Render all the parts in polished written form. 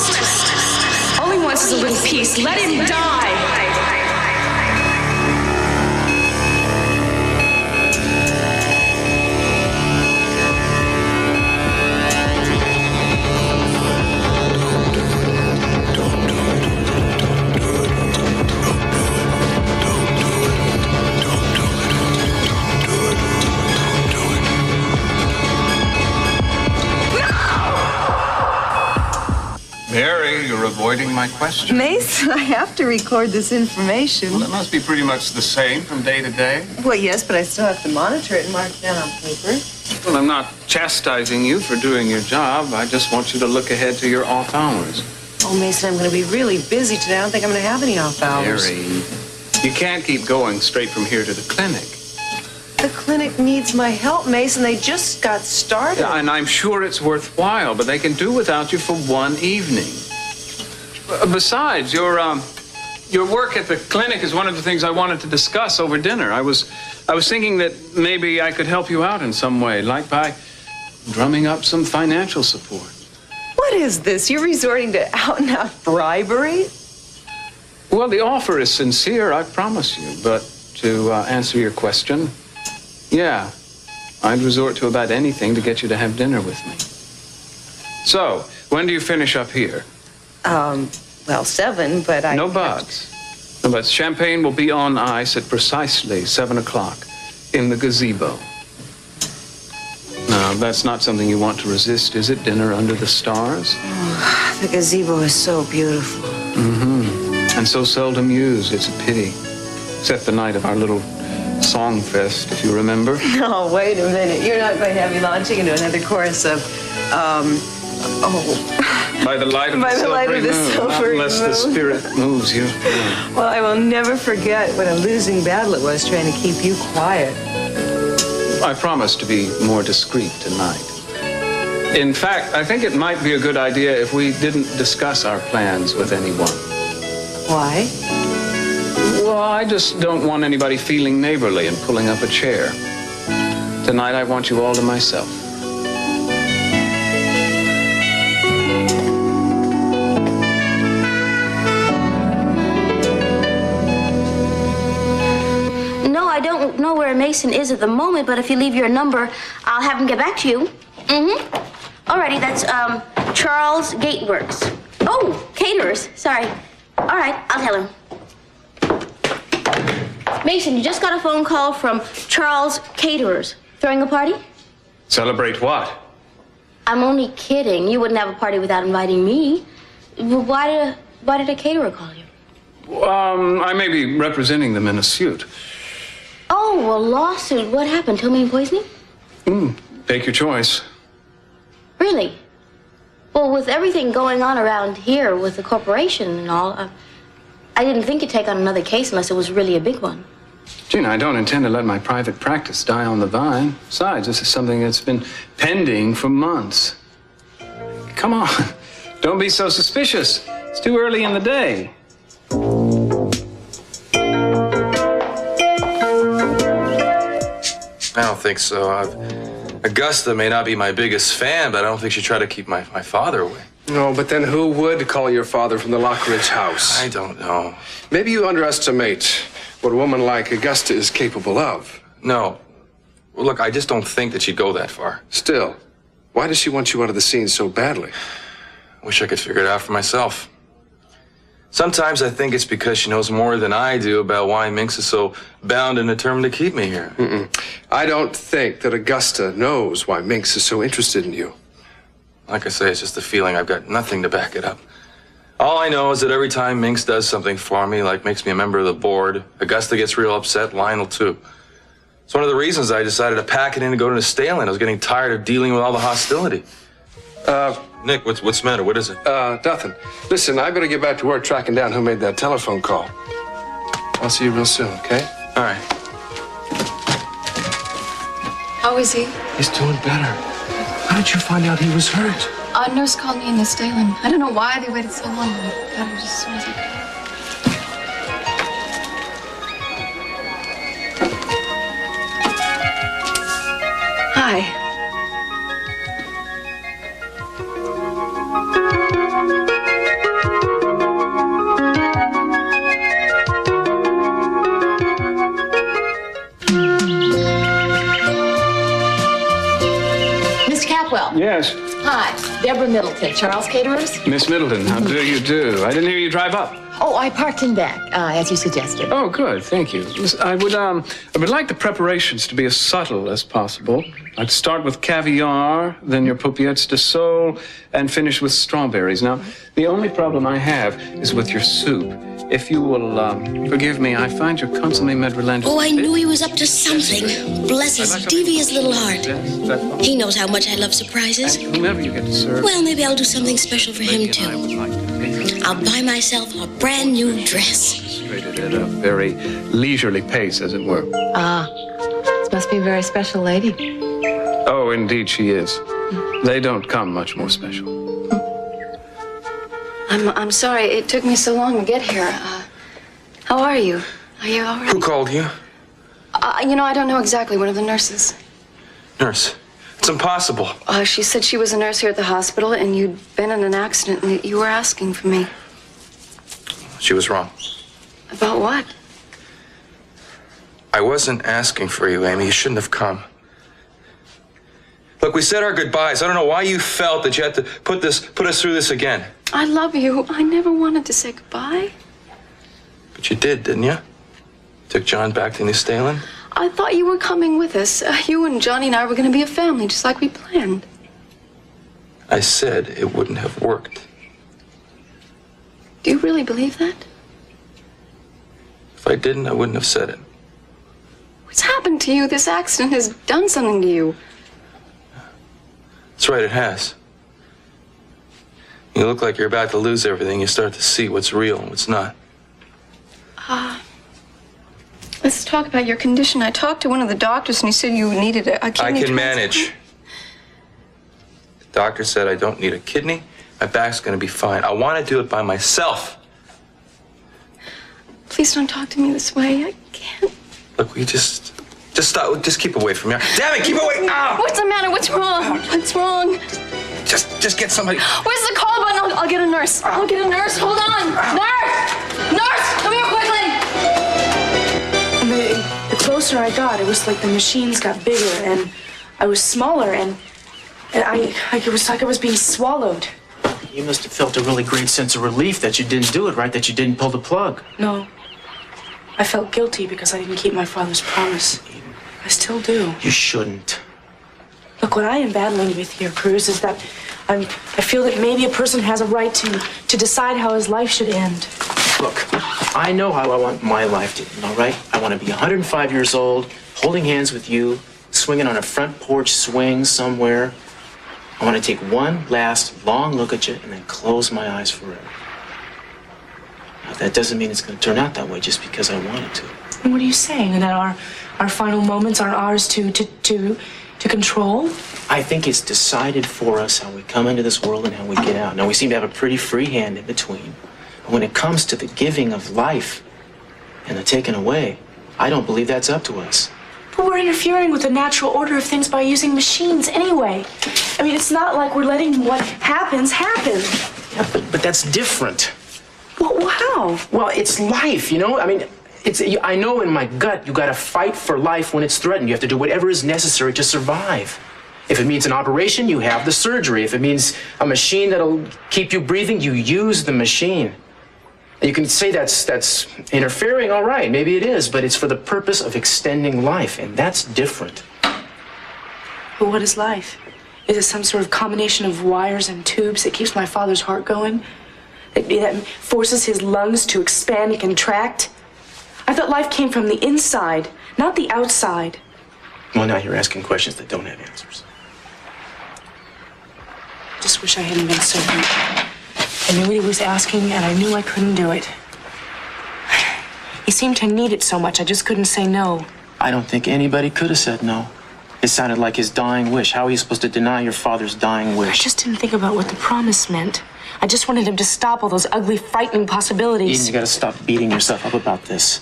rest. All he wants is a little peace. Let him die. Mary, you're avoiding my question. Mason, I have to record this information. Well, it must be pretty much the same from day to day. Well, yes, but I still have to monitor it and mark it down on paper. Well, I'm not chastising you for doing your job. I just want you to look ahead to your off hours. Oh, Mason, I'm going to be really busy today. I don't think I'm going to have any off hours. Mary, you can't keep going straight from here to the clinic. The clinic needs my help, Mason. They just got started. Yeah, and I'm sure it's worthwhile, but they can do without you for one evening. Besides, your work at the clinic is one of the things I wanted to discuss over dinner. I was thinking that maybe I could help you out in some way, like by drumming up some financial support. What is this? You're resorting to out-and-out bribery? Well, the offer is sincere, I promise you. But to answer your question, yeah, I'd resort to about anything to get you to have dinner with me. So, when do you finish up here? Well, 7, but I... No buts. No buts. Champagne will be on ice at precisely 7 o'clock in the gazebo. Now, that's not something you want to resist, is it? Dinner under the stars? Oh, the gazebo is so beautiful. Mm-hmm. And so seldom used. It's a pity. Except the night of our little song fest, if you remember. No, wait a minute. You're not going to have me launching into another chorus of, By the light of the silvery moon, not unless the spirit moves you. Well, I will never forget what a losing battle it was trying to keep you quiet. I promise to be more discreet tonight. In fact, I think it might be a good idea if we didn't discuss our plans with anyone. Why? Well, I just don't want anybody feeling neighborly and pulling up a chair. Tonight, I want you all to myself. No, I don't know where Mason is at the moment, but if you leave your number, I'll have him get back to you. Mm-hmm. Alrighty, that's, Charles Gateworks. Oh, caterers, sorry. All right, I'll tell him. Mason, you just got a phone call from Charles Caterers. Throwing a party? Celebrate what? I'm only kidding. You wouldn't have a party without inviting me. Why did a caterer call you? I may be representing them in a suit. Oh, a lawsuit. What happened? Ptomaine poisoning? Take your choice. Really? Well, with everything going on around here with the corporation and all, I didn't think you'd take on another case unless it was really a big one. Gina, I don't intend to let my private practice die on the vine. Besides, this is something that's been pending for months. Come on. Don't be so suspicious. It's too early in the day. I don't think so. Augusta may not be my biggest fan, but I don't think she'd try to keep my father away. No, but then who would call your father from the Lockridge house? I don't know. Maybe you underestimate what a woman like Augusta is capable of. No. Well, look, I just don't think that she'd go that far. Still, why does she want you out of the scene so badly? Wish I could figure it out for myself. Sometimes I think it's because she knows more than I do about why Minx is so bound and determined to keep me here. I don't think that Augusta knows why Minx is so interested in you. Like I say, it's just a feeling. I've got nothing to back it up. All I know is that every time Minx does something for me, like makes me a member of the board, Augusta gets real upset, Lionel too. It's one of the reasons I decided to pack it in and go to Stalen. I was getting tired of dealing with all the hostility. Nick, what's the matter? What is it? Nothing. Listen, I better get back to work tracking down who made that telephone call. I'll see you real soon, okay? All right. How is he? He's doing better. How did you find out he was hurt? A nurse called me in the Stalen. I don't know why they waited so long. I got her just as soon as I could. Hi. Yes. Hi, Deborah Middleton, Charles Caterers. Miss Middleton, how do you do? I didn't hear you drive up. Oh, I parked in back, as you suggested. Oh, good. Thank you. Listen, I would like the preparations to be as subtle as possible. I'd start with caviar, then your paupiettes de sole, and finish with strawberries. Now, the only problem I have is with your soup. If you will forgive me, I find your consommé madrilen. Oh, I knew he was up to something. Bless his devious little heart. He knows how much I love surprises. And whomever you get to serve. Well, maybe I'll do something special for him, too. I would like to taste. I'll buy myself a brand new dress. Demonstrated at a very leisurely pace, as it were. Ah, this must be a very special lady. Oh, indeed she is. They don't come much more special. I'm sorry it took me so long to get here. How are you? Are you all right? Who called you? I don't know exactly. One of the nurses. Nurse. It's impossible. She said she was a nurse here at the hospital and you'd been in an accident and that you were asking for me. She was wrong. About what? I wasn't asking for you, Amy. You shouldn't have come. Look, we said our goodbyes. I don't know why you felt that you had to put us through this again. I love you. I never wanted to say goodbye. But you did, didn't you? Took John back to New Stalin? I thought you were coming with us. You and Johnny and I were going to be a family, just like we planned. I said it wouldn't have worked. Do you really believe that? If I didn't, I wouldn't have said it. What's happened to you? This accident has done something to you. That's right, it has. You look like you're about to lose everything. You start to see what's real and what's not. Let's talk about your condition. I talked to one of the doctors and he said you needed a kidney. I can manage. The doctor said I don't need a kidney. My back's gonna be fine. I want to do it by myself. Please don't talk to me this way. I can't. Look, we just stop. Just keep away from me. Damn it, keep away! Ow! What's the matter? What's wrong? What's wrong? Just get somebody. Where's the call button? I'll get a nurse. I'll get a nurse. Hold on. Nurse! Nurse! Come here quickly! The closer I got, it was like the machines got bigger and I was smaller and it was like I was being swallowed. You must have felt a really great sense of relief that you didn't do it, right? That you didn't pull the plug. No. I felt guilty because I didn't keep my father's promise. I still do. You shouldn't. Look, what I am battling with here, Cruz, is that I feel that maybe a person has a right to decide how his life should end. Look, I know how I want my life to end, all right? I want to be 105 years old, holding hands with you, swinging on a front porch swing somewhere. I want to take one last long look at you and then close my eyes forever. Now, that doesn't mean it's going to turn out that way just because I want it to. And what are you saying? That our final moments aren't ours to control? I think it's decided for us how we come into this world and how we get out. Now, we seem to have a pretty free hand in between. But when it comes to the giving of life and the taking away, I don't believe that's up to us. But we're interfering with the natural order of things by using machines anyway. I mean, it's not like we're letting what happens happen. Yeah, but that's different. Well, how? Well, it's life, you know? I mean, I know in my gut you gotta fight for life when it's threatened. You have to do whatever is necessary to survive. If it means an operation, you have the surgery. If it means a machine that'll keep you breathing, you use the machine. You can say that's interfering, all right, maybe it is, but it's for the purpose of extending life, and that's different. But what is life? Is it some sort of combination of wires and tubes that keeps my father's heart going? That forces his lungs to expand and contract? I thought life came from the inside, not the outside. Well, now you're asking questions that don't have answers. Just wish I hadn't been so weak. I knew what he was asking, and I knew I couldn't do it. He seemed to need it so much, I just couldn't say no. I don't think anybody could have said no. It sounded like his dying wish. How are you supposed to deny your father's dying wish? I just didn't think about what the promise meant. I just wanted him to stop all those ugly, frightening possibilities. Eden, you gotta stop beating yourself up about this.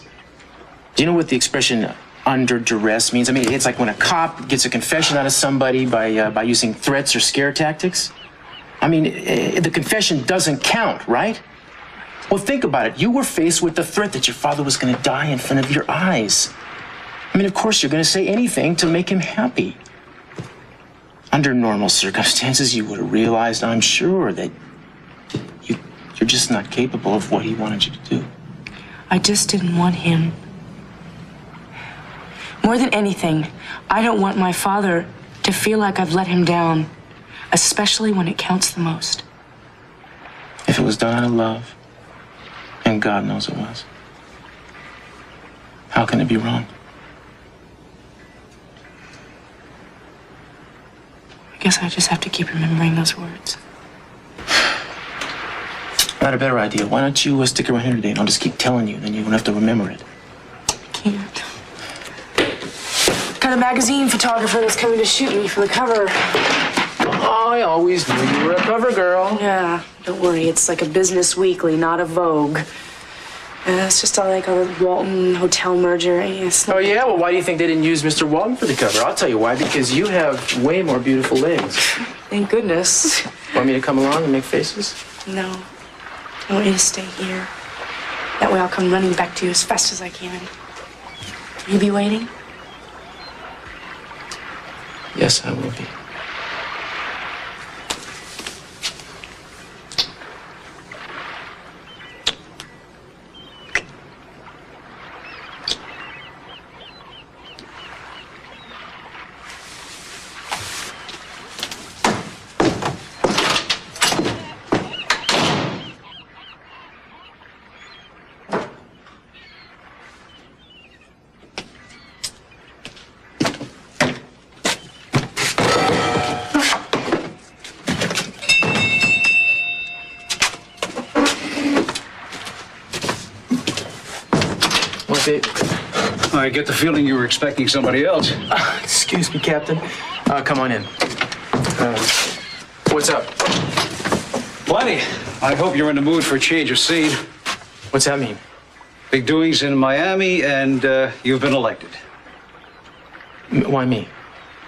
Do you know what the expression under duress means? I mean, it's like when a cop gets a confession out of somebody by using threats or scare tactics. I mean, the confession doesn't count, right? Well, think about it. You were faced with the threat that your father was going to die in front of your eyes. I mean, of course, you're going to say anything to make him happy. Under normal circumstances, you would have realized, I'm sure, that you're just not capable of what he wanted you to do. I just didn't want him. More than anything, I don't want my father to feel like I've let him down, especially when it counts the most. If it was done out of love, and God knows it was, how can it be wrong? I guess I just have to keep remembering those words. I had a better idea. Why don't you stick around here today and I'll just keep telling you, then you won't have to remember it. I can't. Got a magazine photographer that's coming to shoot me for the cover. I always knew you were a cover girl. Yeah, don't worry. It's like a business weekly, not a Vogue. It's just like a Walton Hotel merger. Oh, yeah? Well, why do you think they didn't use Mr. Walton for the cover? I'll tell you why. Because you have way more beautiful legs. Thank goodness. Want me to come along and make faces? No. I want you to stay here. That way I'll come running back to you as fast as I can. Will you be waiting? Yes, I will be. I get the feeling you were expecting somebody else. Excuse me, Captain. Come on in. What's up? Plenty. I hope you're in the mood for a change of scene. What's that mean? Big doings in Miami, and you've been elected. Why me?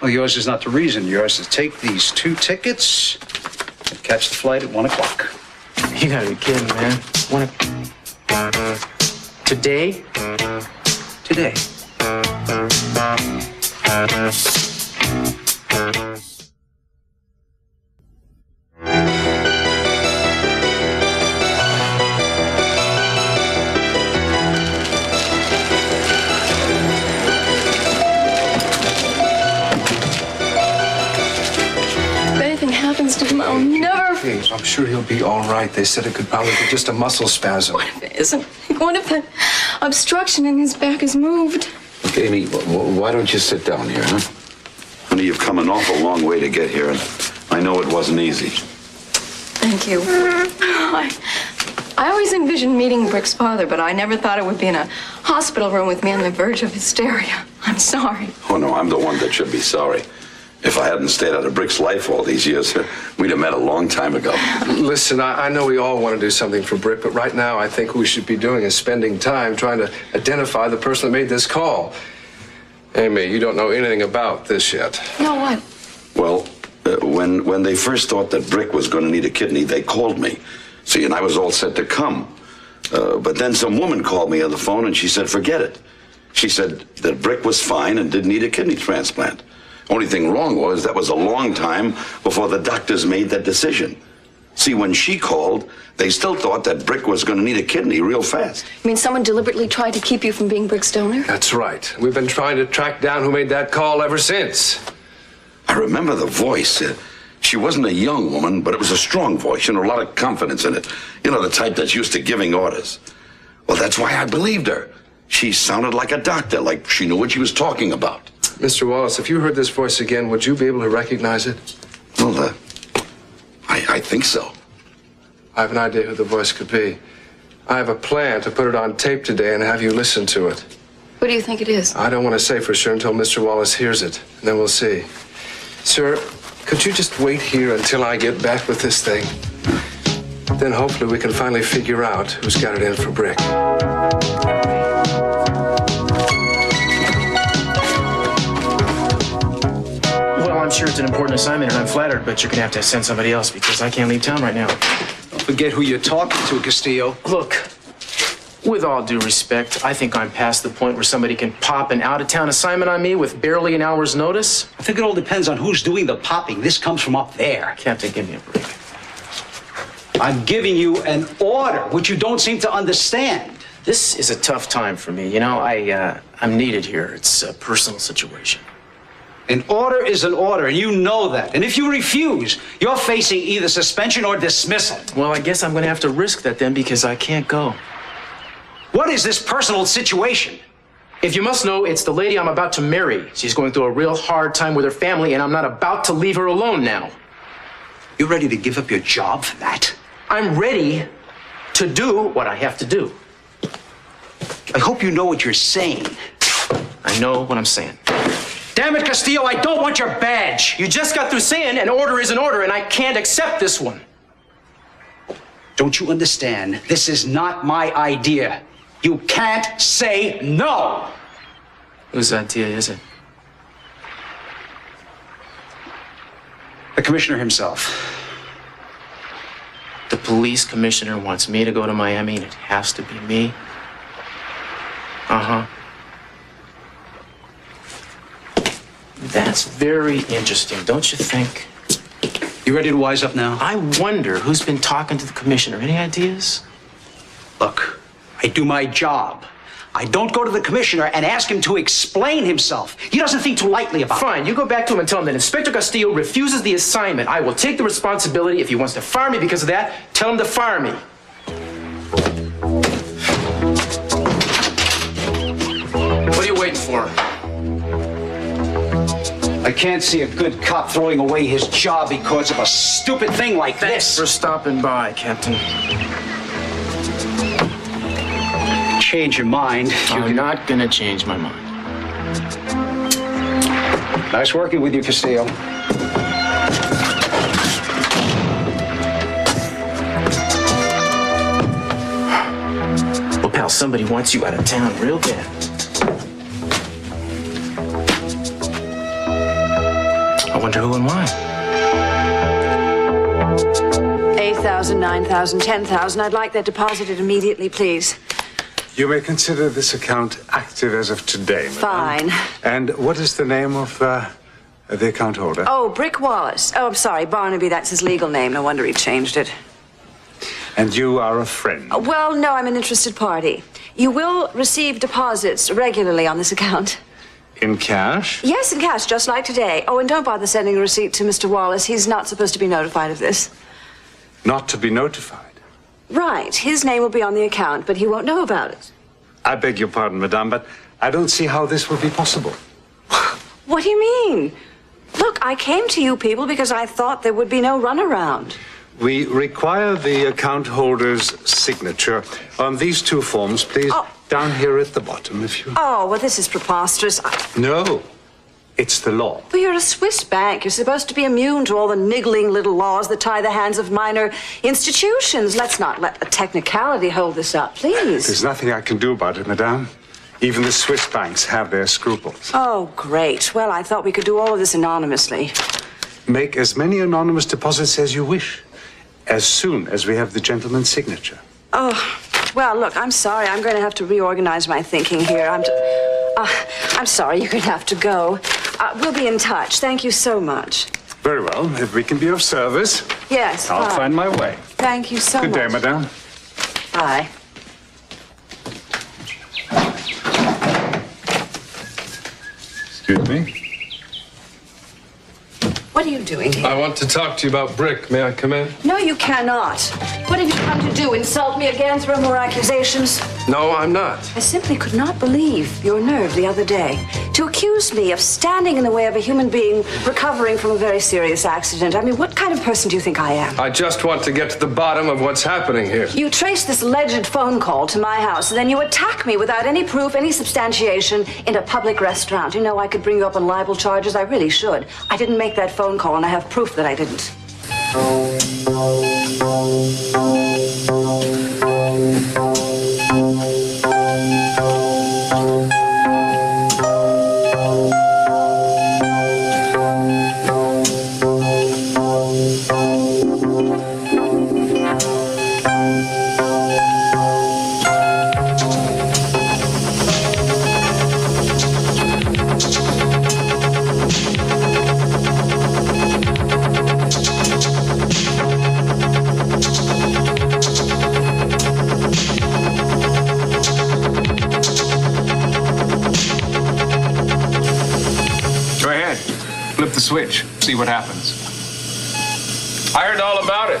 Well, yours is not the reason. Yours is to take these 2 tickets and catch the flight at 1 o'clock. You gotta be kidding, man. Today? Today. If anything happens to him, I'll never... Hey, I'm sure he'll be all right. They said it could probably be just a muscle spasm. What if it isn't? What if that obstruction in his back is moved? Look, Amy, why don't you sit down here, huh? Honey, you've come an awful long way to get here, and I know it wasn't easy. Thank you. I always envisioned meeting Brick's father, but I never thought it would be in a hospital room with me on the verge of hysteria. I'm sorry. Oh, no, I'm the one that should be sorry. If I hadn't stayed out of Brick's life all these years, we'd have met a long time ago. Listen, I know we all want to do something for Brick, but right now I think what we should be doing is spending time trying to identify the person that made this call. Amy, you don't know anything about this yet. No, what? Well, when they first thought that Brick was going to need a kidney, they called me. See, and I was all set to come. But then some woman called me on the phone and she said, forget it. She said that Brick was fine and didn't need a kidney transplant. Only thing wrong was that was a long time before the doctors made that decision. See, when she called, they still thought that Brick was going to need a kidney real fast. You mean someone deliberately tried to keep you from being Brick's donor? That's right. We've been trying to track down who made that call ever since. I remember the voice. She wasn't a young woman, but it was a strong voice, a lot of confidence in it. The type that's used to giving orders. Well, that's why I believed her. She sounded like a doctor, like she knew what she was talking about. Mr. Wallace, if you heard this voice again, would you be able to recognize it? Well, I think so. I have an idea who the voice could be. I have a plan to put it on tape today and have you listen to it. Who do you think it is? I don't want to say for sure until Mr. Wallace hears it, and then we'll see. Sir, could you just wait here until I get back with this thing? Then hopefully we can finally figure out who's got it in for Brick. I'm sure it's an important assignment, and I'm flattered, but you're gonna have to send somebody else because I can't leave town right now. Don't forget who you're talking to, Castillo. Look, With all due respect, I think I'm past the point where somebody can pop an out-of-town assignment on me with barely an hour's notice. I think it all depends on who's doing the popping. This comes from up there. Captain, give me a break. I'm giving you an order, which you don't seem to understand. This is a tough time for me. You know, I'm needed here. It's a personal situation. An order is an order, and you know that. And if you refuse, you're facing either suspension or dismissal. Well, I guess I'm going to have to risk that then because I can't go. What is this personal situation? If you must know, it's the lady I'm about to marry. She's going through a real hard time with her family, and I'm not about to leave her alone now. You ready to give up your job for that? I'm ready to do what I have to do. I hope you know what you're saying. I know what I'm saying. Damn it, Castillo, I don't want your badge. You just got through saying an order is an order, and I can't accept this one. Don't you understand? This is not my idea. You can't say no. Whose idea is it? The commissioner himself. The police commissioner wants me to go to Miami, and it has to be me. Uh-huh. That's very interesting, don't you think? You ready to wise up now? I wonder who's been talking to the commissioner. Any ideas? Look, I do my job. I don't go to the commissioner and ask him to explain himself. He doesn't think too lightly about it. Fine, you go back to him and tell him that Inspector Castillo refuses the assignment. I will take the responsibility. If he wants to fire me because of that, tell him to fire me. What are you waiting for? I can't see a good cop throwing away his job because of a stupid thing like this. Thanks for stopping by, Captain. Change your mind. I'm not gonna change my mind. Nice working with you, Castillo. Well, pal, somebody wants you out of town real bad. I wonder who and why. 8,000, 9,000, 10,000. I'd like that deposited immediately, please. You may consider this account active as of today, madam. Fine. And what is the name of the account holder? Oh, Brick Wallace. Oh, I'm sorry, Barnaby. That's his legal name. No wonder he changed it. And you are a friend? Well, no, I'm an interested party. You will receive deposits regularly on this account. In cash? Yes, in cash, just like today. Oh, and don't bother sending a receipt to Mr. Wallace. He's not supposed to be notified of this. Not to be notified? Right. His name will be on the account, but he won't know about it. I beg your pardon, madame, but I don't see how this will be possible. What do you mean? Look, I came to you people because I thought there would be no runaround. We require the account holder's signature on these two forms, please. Oh. Down here at the bottom, if you... Oh, well, this is preposterous. No, it's the law. Well, you're a Swiss bank. You're supposed to be immune to all the niggling little laws that tie the hands of minor institutions. Let's not let a technicality hold this up, please. There's nothing I can do about it, madame. Even the Swiss banks have their scruples. Oh, great. Well, I thought we could do all of this anonymously. Make as many anonymous deposits as you wish, as soon as we have the gentleman's signature. Oh, well, look, I'm sorry. I'm going to have to reorganize my thinking here. I'm sorry. You're going to have to go. We'll be in touch. Thank you so much. Very well. If we can be of service, yes, I'll bye. find my way. Thank you so much. Good day, madame. Bye. Excuse me. What are you doing here? I want to talk to you about Brick. May I come in? No, you cannot. What have you come to do? Insult me again? Throw more accusations? No, I'm not. I simply could not believe your nerve the other day to accuse me of standing in the way of a human being recovering from a very serious accident. I mean, what kind of person do you think I am? I just want to get to the bottom of what's happening here. You trace this alleged phone call to my house, and then you attack me without any proof, any substantiation in a public restaurant. You know, I could bring you up on libel charges. I really should. I didn't make that phone call, and I have proof that I didn't. switch, see what happens. I heard all about it.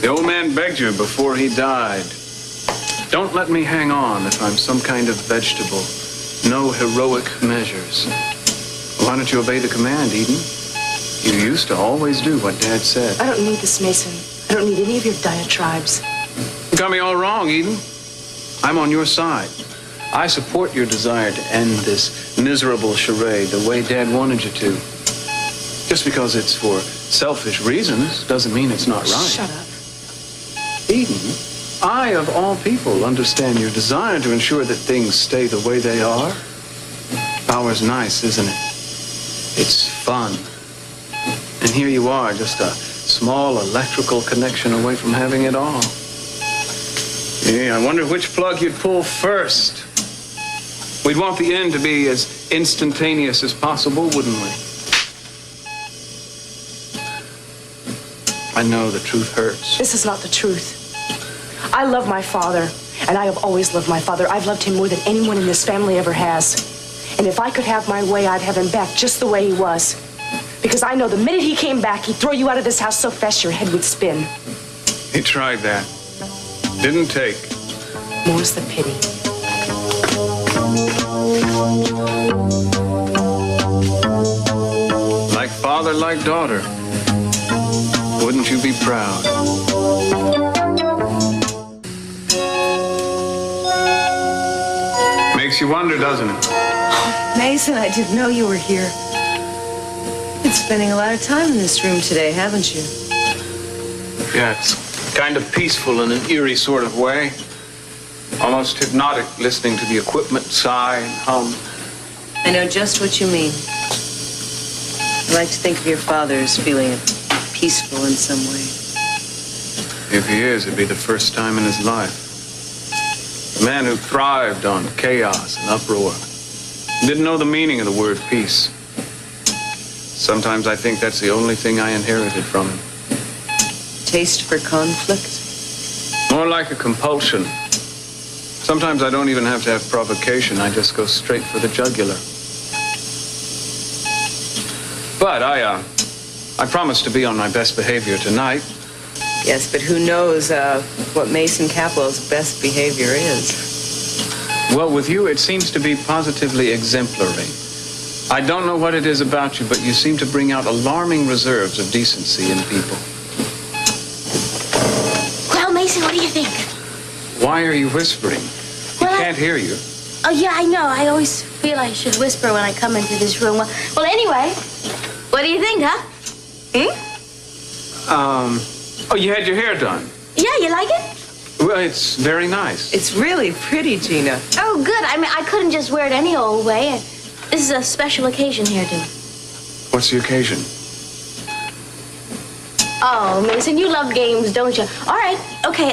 The old man begged you before he died. Don't let me hang on if I'm some kind of vegetable. No heroic measures. Why don't you obey the command, Eden? You used to always do what Dad said. I don't need this, Mason. I don't need any of your diatribes. You got me all wrong, Eden. I'm on your side. I support your desire to end this miserable charade the way Dad wanted you to. Just because it's for selfish reasons doesn't mean it's not right. Shut up. Eden, I, of all people, understand your desire to ensure that things stay the way they are. Power's nice, isn't it? It's fun. And here you are, just a small electrical connection away from having it all. Yeah, I wonder which plug you'd pull first. We'd want the end to be as instantaneous as possible, wouldn't we? I know the truth hurts. This is not the truth. I love my father, and I have always loved my father. I've loved him more than anyone in this family ever has. And if I could have my way, I'd have him back just the way he was. Because I know the minute he came back, he'd throw you out of this house so fast your head would spin. He tried that. Didn't take. More's the pity. Like father, like daughter. Wouldn't you be proud? Makes you wonder, doesn't it? Mason, I didn't know you were here. You've been spending a lot of time in this room today, haven't you? Yeah, it's kind of peaceful in an eerie sort of way. Almost hypnotic, listening to the equipment sigh and hum. I know just what you mean. I like to think of your father as feeling peaceful in some way. If he is, it'd be the first time in his life. A man who thrived on chaos and uproar. Didn't know the meaning of the word peace. Sometimes I think that's the only thing I inherited from him. Taste for conflict? More like a compulsion. Sometimes I don't even have to have provocation. I just go straight for the jugular. But I promised to be on my best behavior tonight. Yes, but who knows what Mason Capwell's best behavior is? Well, with you, it seems to be positively exemplary. I don't know what it is about you, but you seem to bring out alarming reserves of decency in people. Well, Mason, what do you think? Why are you whispering? He can't hear you. Oh, yeah, I know. I always feel I should whisper when I come into this room. Well, anyway, what do you think, huh? Oh, you had your hair done? Yeah, you like it? Well, it's very nice. It's really pretty, Gina. Oh, good. I mean, I couldn't just wear it any old way. This is a special occasion here, too. What's the occasion? Oh, Mason, you love games, don't you? All right. Okay,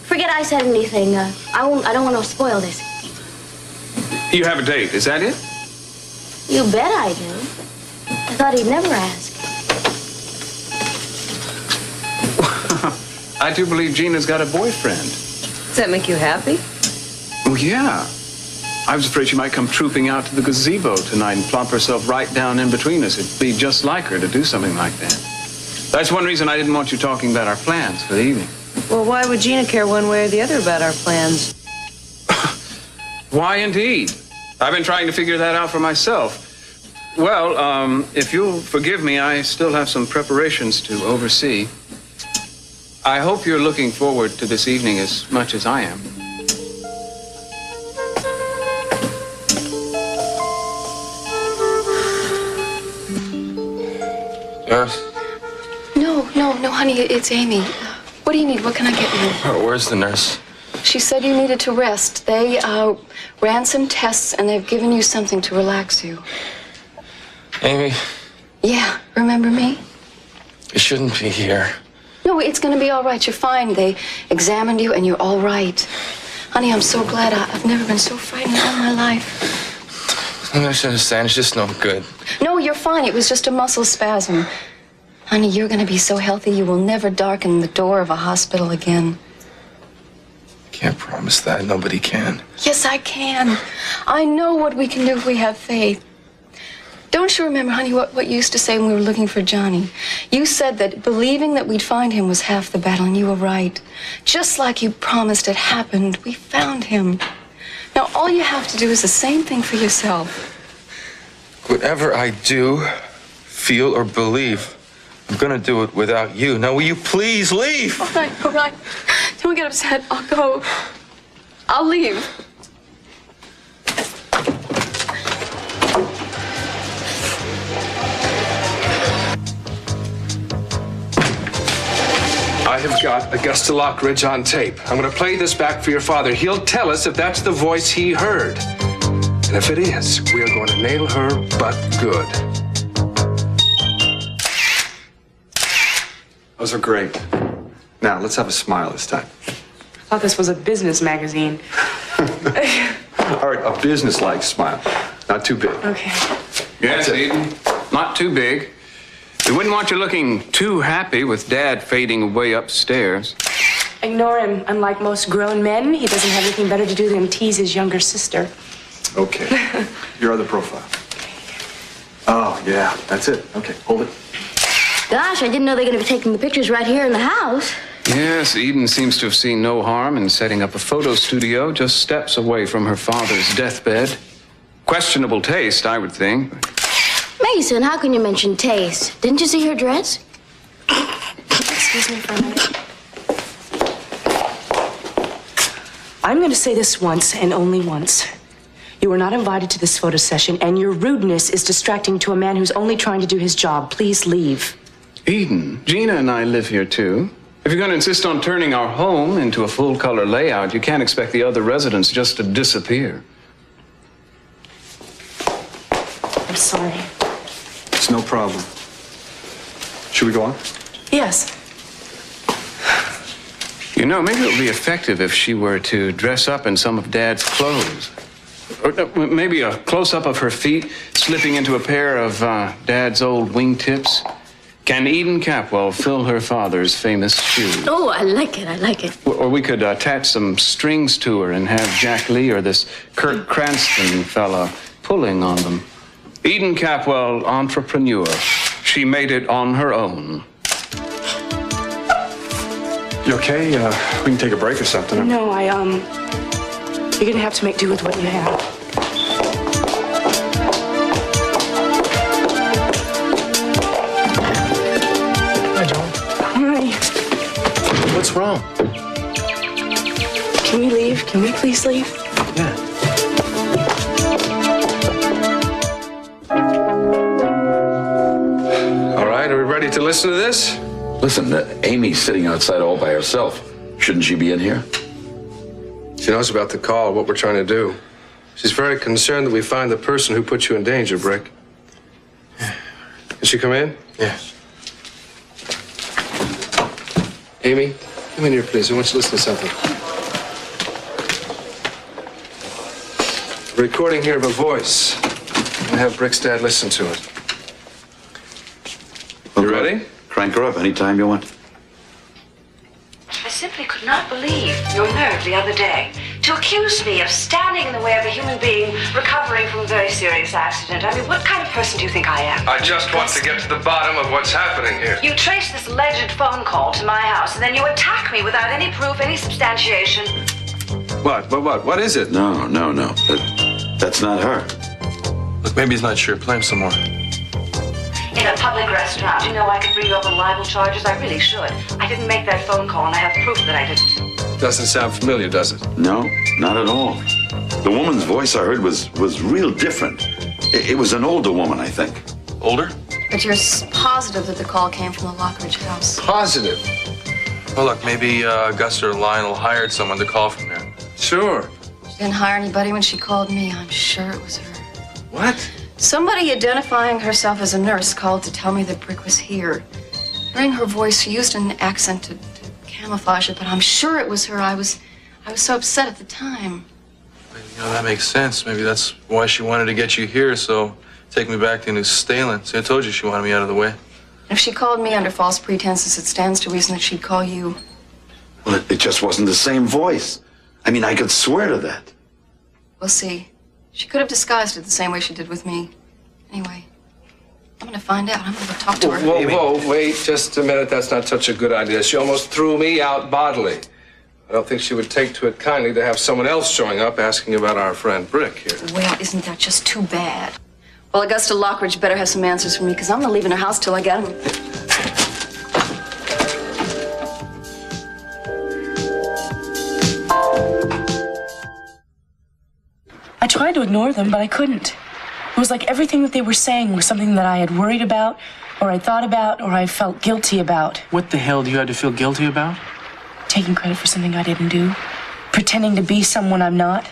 forget I said anything. I don't want to spoil this. You have a date, is that it? You bet I do. I thought he'd never ask. I do believe Gina's got a boyfriend. Does that make you happy? Oh, yeah. I was afraid she might come trooping out to the gazebo tonight and plop herself right down in between us. It'd be just like her to do something like that. That's one reason I didn't want you talking about our plans for the evening. Well, why would Gina care one way or the other about our plans? Why, indeed? I've been trying to figure that out for myself. Well, if you'll forgive me, I still have some preparations to oversee. I hope you're looking forward to this evening as much as I am. Yes? No, honey, it's Amy. What do you need? What can I get you? Where's the nurse? She said you needed to rest. They ran some tests and they've given you something to relax you. Amy? Yeah, remember me? You shouldn't be here. No, it's gonna be all right. You're fine. They examined you and you're all right. Honey, I'm so glad. I've never been so frightened in all my life. I don't understand. It's just no good. No, you're fine. It was just a muscle spasm. Honey, you're gonna be so healthy you will never darken the door of a hospital again. Can't promise that. Nobody can. Yes, I can. I know what we can do if we have faith. Don't you remember, honey, what you used to say when we were looking for Johnny? You said that believing that we'd find him was half the battle, and you were right. Just like you promised it happened, we found him. Now, all you have to do is the same thing for yourself. Whatever I do, feel, or believe, I'm gonna do it without you. Now, will you please leave? All right, all right. Don't get upset. I'll go. I'll leave. I have got Augusta Lockridge on tape. I'm going to play this back for your father. He'll tell us if that's the voice he heard. And if it is, we are going to nail her, but good. Those are great. Now, let's have a smile this time. I thought this was a business magazine. All right, a business-like smile. Not too big. Okay. Yes, Eden. Not too big. We wouldn't want you looking too happy with Dad fading away upstairs. Ignore him. Unlike most grown men, he doesn't have anything better to do than tease his younger sister. Okay. Your other profile. Oh, yeah, that's it. Okay, hold it. Gosh, I didn't know they were going to be taking the pictures right here in the house. Yes, Eden seems to have seen no harm in setting up a photo studio just steps away from her father's deathbed. Questionable taste, I would think. Mason, how can you mention taste? Didn't you see her dress? Excuse me for a minute. I'm going to say this once and only once. You were not invited to this photo session, and your rudeness is distracting to a man who's only trying to do his job. Please leave. Eden, Gina and I live here too. If you're going to insist on turning our home into a full-color layout, you can't expect the other residents just to disappear. I'm sorry. It's no problem. Should we go on? Yes. You know, maybe it would be effective if she were to dress up in some of Dad's clothes. Or maybe a close-up of her feet slipping into a pair of Dad's old wingtips. Can Eden Capwell fill her father's famous shoes? Oh, I like it. I like it. Or we could attach some strings to her and have Jack Lee or this Kurt Cranston fella pulling on them. Eden Capwell, entrepreneur. She made it on her own. You okay? We can take a break or something. No, you're gonna have to make do with what you have. Hi, John. Hi. What's wrong? Can we leave? Can we please leave? Yeah. All right, are we ready to listen to this? Listen, Amy's sitting outside all by herself. Shouldn't she be in here? She knows about the call, what we're trying to do. She's very concerned that we find the person who put you in danger, Brick. Can she come in? Yes. Amy, come in here, please. I want you to listen to something. A recording here of a voice. I have Brick's dad listen to it. You ready? Crank her up anytime you want. I simply could not believe your nerve the other day to accuse me of standing in the way of a human being recovering from a very serious accident. I mean, what kind of person do you think I am? I just want to get to the bottom of what's happening here. You trace this alleged phone call to my house, and then you attack me without any proof, any substantiation. What? What is it? No. That's not her. Look, maybe he's not sure. Play him some more. In a public restaurant, you know I could bring you up on libel charges. I really should. I didn't make that phone call, and I have proof that I didn't. Doesn't sound familiar, does it? No, not at all. The woman's voice I heard was real different. It was an older woman, I think. Older? But you're positive that the call came from the Lockridge house. Positive. Well, look, maybe Gus or Lionel hired someone to call from there. Sure. She didn't hire anybody when she called me. I'm sure it was her. What? Somebody identifying herself as a nurse called to tell me that Brick was here. Hearing her voice, she used an accent to camouflage it, but I'm sure it was her. I was so upset at the time. You know, that makes sense. Maybe that's why she wanted to get you here, so take me back to New Stalen. See, I told you she wanted me out of the way. If she called me under false pretenses, it stands to reason that she'd call you. Well, it just wasn't the same voice. I mean, I could swear to that. We'll see. She could have disguised it the same way she did with me. Anyway, I'm gonna find out. I'm gonna go talk to her. Whoa, wait just a minute. That's not such a good idea. She almost threw me out bodily. I don't think she would take to it kindly to have someone else showing up asking about our friend Brick here. Well, isn't that just too bad? Well, Augusta Lockridge better have some answers for me, because I'm not leaving her house till I get them. I tried to ignore them, but I couldn't. It was like everything that they were saying was something that I had worried about, or I thought about, or I felt guilty about. What the hell do you have to feel guilty about? Taking credit for something I didn't do. Pretending to be someone I'm not.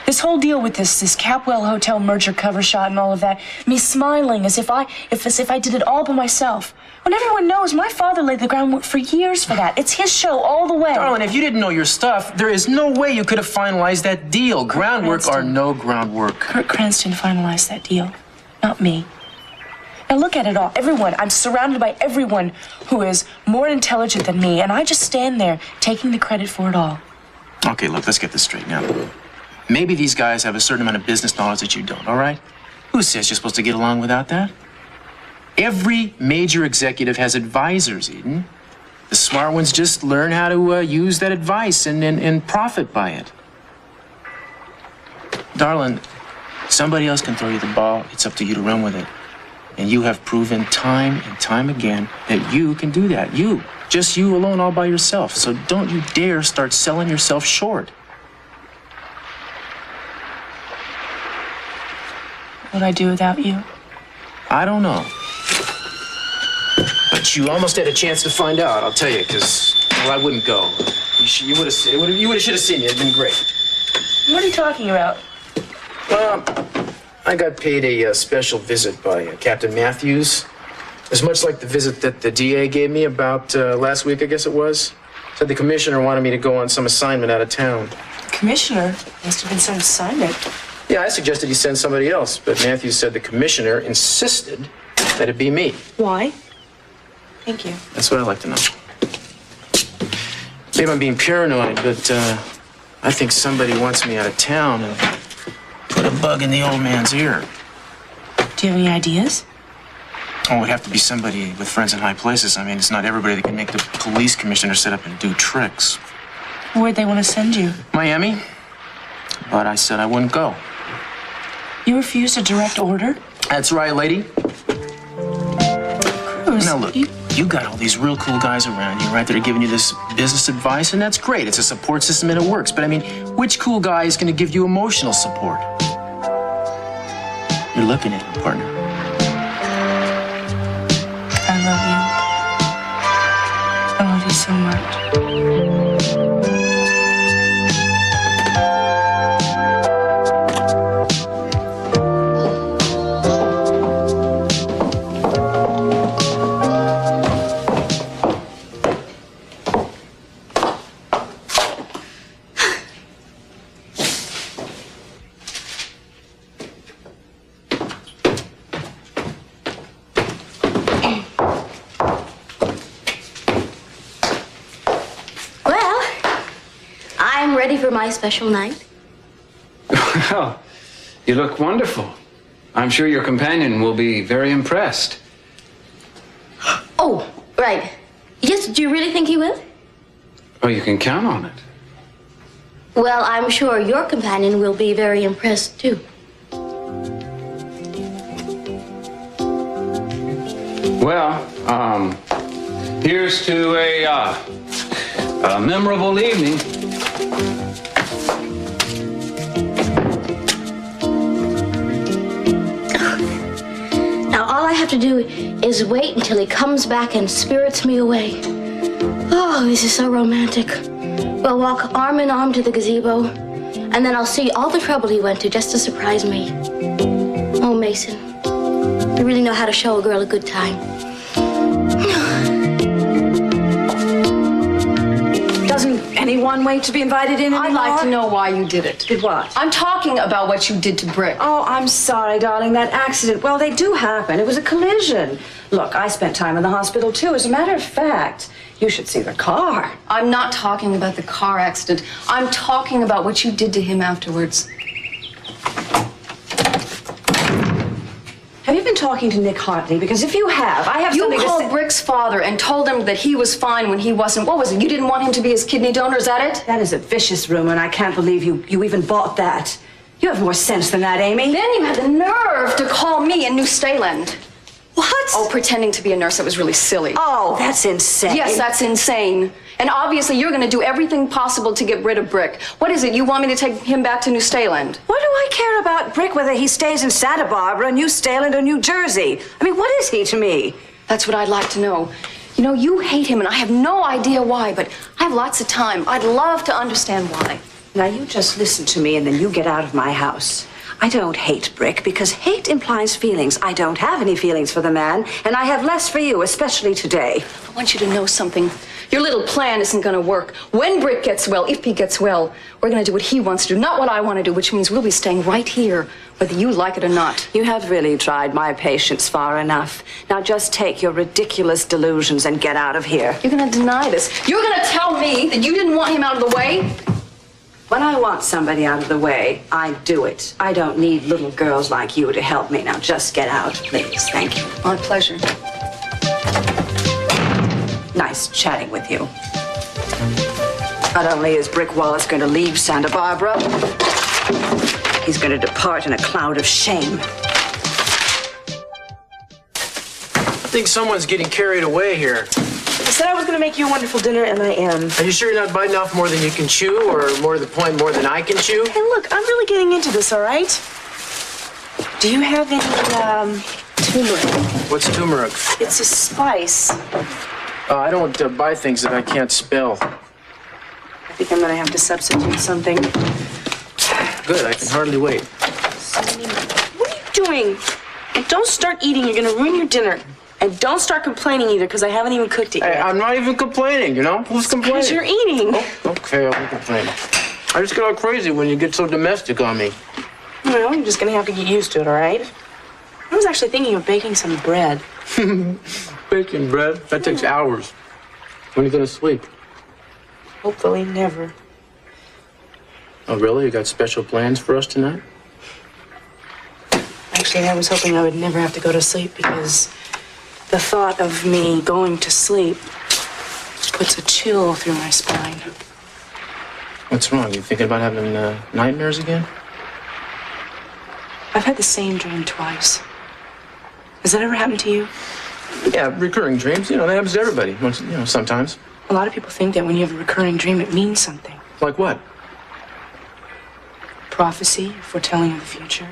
This whole deal with this Capwell Hotel merger cover shot and all of that. Me smiling as if I did it all by myself. When everyone knows my father laid the groundwork for years for that. It's his show all the way. Darling, if you didn't know your stuff, there is no way you could have finalized that deal. Groundwork or no groundwork. Kurt Cranston finalized that deal, not me. Now look at it all. Everyone. I'm surrounded by everyone who is more intelligent than me, and I just stand there taking the credit for it all. Okay, look, let's get this straight now. Maybe these guys have a certain amount of business knowledge that you don't, all right? Who says you're supposed to get along without that? Every major executive has advisors, Eden. The smart ones just learn how to use that advice and profit by it. Darling, somebody else can throw you the ball. It's up to you to run with it. And you have proven time and time again that you can do that. You. Just you alone all by yourself. So don't you dare start selling yourself short. What would I do without you? I don't know. But you almost had a chance to find out, I'll tell you, because, well, I wouldn't go. You would have should have seen me. It'd been great. What are you talking about? Well, I got paid a special visit by Captain Matthews. It's much like the visit that the DA gave me about last week, I guess it was. Said the commissioner wanted me to go on some assignment out of town. Commissioner? Must have been some assignment. Yeah, I suggested he send somebody else, but Matthews said the commissioner insisted that it be me. Why? Thank you. That's what I'd like to know. Maybe I'm being paranoid, but I think somebody wants me out of town and put a bug in the old man's ear. Do you have any ideas? Oh, it would have to be somebody with friends in high places. I mean, it's not everybody that can make the police commissioner sit up and do tricks. Where'd they want to send you? Miami. But I said I wouldn't go. You refused a direct order? That's right, lady. Cruz, now, look, you got all these real cool guys around you, right, that are giving you this business advice, and that's great. It's a support system and it works. But, I mean, which cool guy is going to give you emotional support? You're looking at him, partner. I love you. I love you so much. Ready for my special night? Well, you look wonderful. I'm sure your companion will be very impressed. Oh, right. Yes, do you really think he will? Oh, you can count on it. Well, I'm sure your companion will be very impressed, too. Well, here's to a memorable evening. Now, all I have to do is wait until he comes back and spirits me away. Oh, this is so romantic. We'll walk arm in arm to the gazebo, and then I'll see all the trouble he went to just to surprise me. Oh, Mason, you really know how to show a girl a good time. Doesn't anyone wait to be invited in anymore? I'd like to know why you did it. Did what? I'm talking about what you did to Brick. Oh, I'm sorry, darling. That accident, well, they do happen. It was a collision. Look, I spent time in the hospital, too. As a matter of fact, you should see the car. I'm not talking about the car accident. I'm talking about what you did to him afterwards. Have you been talking to Nick Hartley? Because if you have, I have something You to say. called Brick's father and told him that he was fine when he wasn't. What was it? You didn't want him to be his kidney donor, is that it? That is a vicious rumor, and I can't believe you even bought that. You have more sense than that, Amy. Then you had the nerve to call me in New Staland. What? Oh, pretending to be a nurse. That was really silly. Oh, that's insane. Yes, that's insane. And obviously you're going to do everything possible to get rid of Brick. What is it? You want me to take him back to New Staland? What do I care about Brick, whether he stays in Santa Barbara, New Staland, or New Jersey? I mean, what is he to me? That's what I'd like to know. You know, you hate him, and I have no idea why, but I have lots of time. I'd love to understand why. Now, you just listen to me, and then you get out of my house. I don't hate Brick, because hate implies feelings. I don't have any feelings for the man, and I have less for you, especially today. I want you to know something. Your little plan isn't going to work. When Brick gets well, if he gets well, we're going to do what he wants to do, not what I want to do, which means we'll be staying right here, whether you like it or not. You have really tried my patience far enough. Now just take your ridiculous delusions and get out of here. You're going to deny this. You're going to tell me that you didn't want him out of the way? When I want somebody out of the way, I do it. I don't need little girls like you to help me. Now just get out, please. Thank you. My pleasure. Nice chatting with you. Not only is Brick Wallace going to leave Santa Barbara, he's going to depart in a cloud of shame. I think someone's getting carried away here. I said I was going to make you a wonderful dinner, and I am. Are you sure you're not biting off more than you can chew, or more to the point, more than I can chew? Hey, look, I'm really getting into this, all right? Do you have any, turmeric? What's turmeric? It's a spice. I don't buy things that I can't spell. I think I'm going to have to substitute something. Good, I can hardly wait. What are you doing? And don't start eating. You're going to ruin your dinner. And don't start complaining either, because I haven't even cooked it yet. Hey, I'm not even complaining, you know? Who's complaining? Because you're eating. Oh, okay, I won't complain. I just get all crazy when you get so domestic on me. Well, you're just going to have to get used to it, all right? I was actually thinking of baking some bread. Baking bread? That takes hours. When are you going to sleep? Hopefully never. Oh, really? You got special plans for us tonight? Actually, I was hoping I would never have to go to sleep, because the thought of me going to sleep puts a chill through my spine. What's wrong? You thinking about having nightmares again? I've had the same dream twice. Has that ever happened to you? Yeah, recurring dreams. You know, that happens to everybody. Once, you know, sometimes. A lot of people think that when you have a recurring dream, it means something. Like what? Prophecy, foretelling of the future.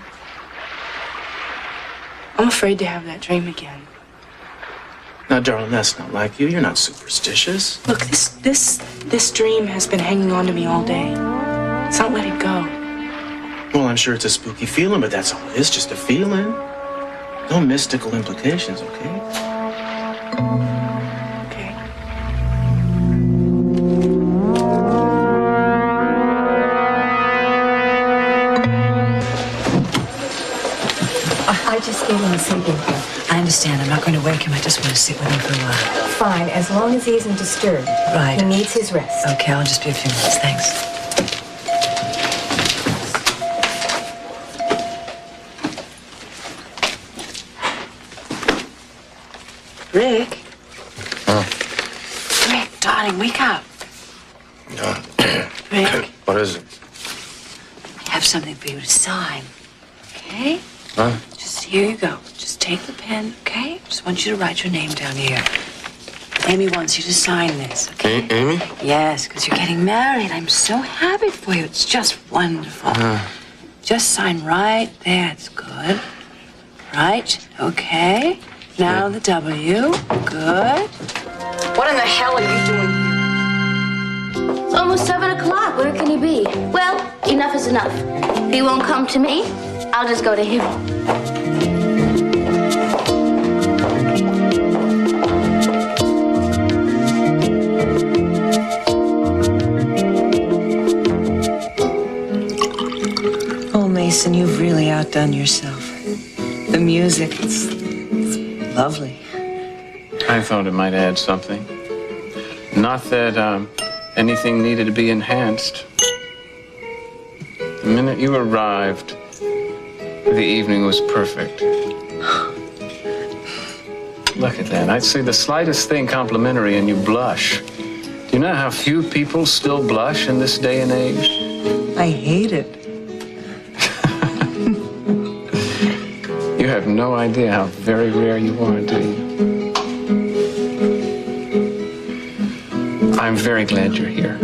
I'm afraid to have that dream again. Now, darling, that's not like you. You're not superstitious. Look, this dream has been hanging on to me all day. It's not let it go. Well, I'm sure it's a spooky feeling, but that's all it is, just a feeling. No mystical implications, okay? Okay. I just gave him a sleeping pill. I understand. I'm not going to wake him. I just want to sit with him for a while. Fine, as long as he isn't disturbed. Right. He needs his rest. Okay, I'll just be a few minutes. Thanks. Rick? Huh? Rick, darling, wake up. Rick, What is it? I have something for you to sign. Okay? Huh? Just here you go. Just take the pen, okay? Just want you to write your name down here. Amy wants you to sign this, okay? Amy? Yes, because you're getting married. I'm so happy for you. It's just wonderful. Just sign right there. It's good. Right. Okay. Now the W. Good. What in the hell are you doing here? It's almost 7 o'clock. Where can he be? Well, enough is enough. If he won't come to me, I'll just go to him. Oh, Mason, you've really outdone yourself. The music, it's lovely. I thought it might add something. Not that anything needed to be enhanced. The minute you arrived, The evening was perfect. Look at that. I'd say the slightest thing complimentary and you blush. Do you know how few people still blush in this day and age? I hate it. You have no idea how very rare you are, do you? I'm very glad you're here.